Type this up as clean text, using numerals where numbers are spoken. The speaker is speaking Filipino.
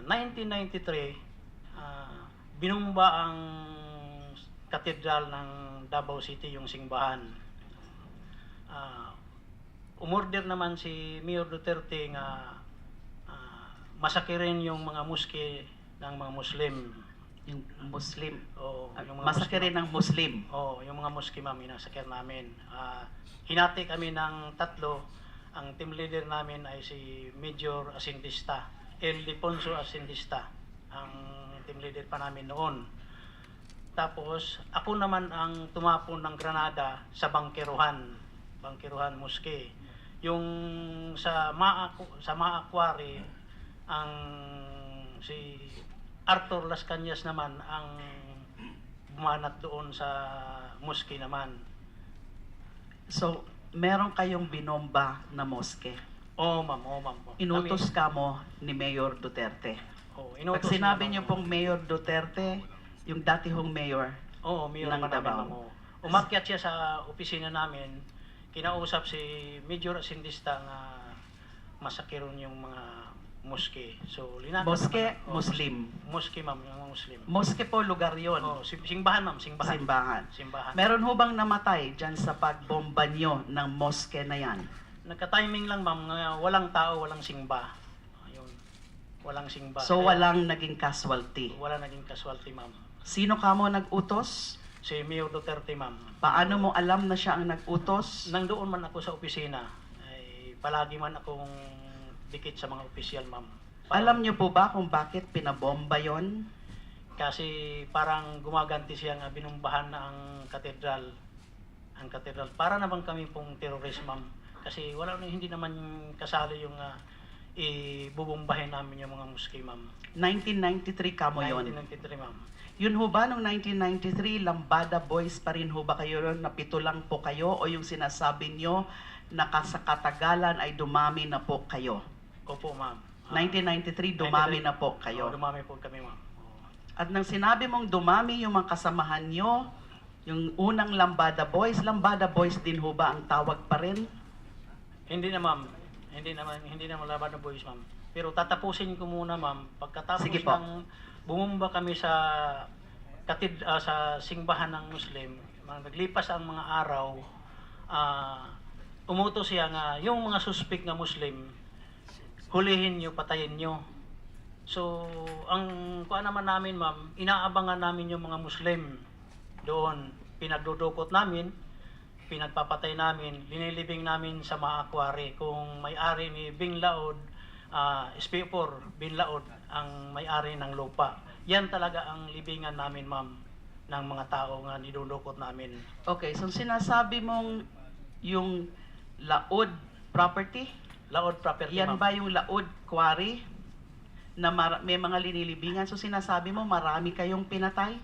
1993, binumba ang katedral ng Davao City, yung simbahan. Umorder naman si Mayor Duterte nga masakirin yung mga muski ng mga Muslim. Yung Muslim. O, yung mga Masakirin ng Muslim. yung mga muski, ma'am, inasakir namin. Hinati kami ng tatlo. Ang team leader namin ay si Major Asindista, Ildefonso Asindista, ang team leader pa namin noon. Tapos, ako naman ang tumapon ng granada sa Bangkiruhan Mosque. Yung sa Maakwari, ang si Arthur Las Cañas naman ang bumanat doon sa mosque naman. So, meron kayong binomba na moske. Oo, ma'am. Inutos ka mo ni Mayor Duterte. Pag Inutos sinabi niya, niyo pong Mayor Duterte, yung dati hong mayor, Mayor ng pa namin, Davao. ma'am. Umakyat siya sa opisina namin, kinausap si Major Asindista nga masakiron yung mga moske. So, linakad Moske, naman. Muslim. Moske, ma'am, yung mga Muslim. Moske po lugar yon. Simbahan, ma'am, simbahan. Simbahan. Meron ho bang namatay dyan sa pagbomba nyo ng moske na yan? Nagka-timing lang, ma'am, nga walang tao, walang simba. Ayun. Walang simba. So, Kaya walang naging casualty. wala naging casualty, ma'am. Sino ka mo nag-utos? Si Mayor Duterte, ma'am. Paano mo alam na siya ang nag-utos? Nang doon man ako sa opisina, ay palagi man akong dikit sa mga opisyal, ma'am. Alam niyo po ba kung bakit pinabomba yon? Kasi parang gumaganti siya nga binumbahan na ang katedral. Para naman kami pong terrorist, ma'am. Kasi hindi naman kasali yung ibubumbahin namin yung mga mosque, ma'am. 1993 ka mo yon. 1993, ma'am. Yun ho ba nung 1993, Lambada Boys pa rin ho ba kayo ron? Napito lang po kayo? O yung sinasabi nyo na sa katagalan ay dumami na po kayo? Opo, ma'am. 1993, dumami na po kayo. Dumami po kami, ma'am. At nang sinabi mong dumami yung mga kasamahan nyo, yung unang Lambada Boys din ho ba ang tawag pa rin? Hindi na, ma'am. Hindi naman laban na boys, ma'am. Pero tatapusin ko muna, ma'am. Pagkatapos Sige po. ng bumumba kami sa sa simbahan ng Muslim, naglipas ang mga araw, umutos siya nga yung mga suspect na Muslim, hulihin nyo, patayin nyo. So, ang kuha naman namin, ma'am, inaabangan namin yung mga Muslim doon. Pinagdudukot namin, pinagpapatay namin, linilibing namin sa Maakwari. Kung may-ari ni Bing Laod, SP4 Bin Laod, ang may-ari ng lupa. Yan talaga ang libingan namin, ma'am, ng mga tao nga nidudukot namin. Okay, so sinasabi mong yung Laod property? Laod property, Yan ma'am. ba yung Laod Quarry na may mga linilibingan? So sinasabi mo marami kayong pinatay?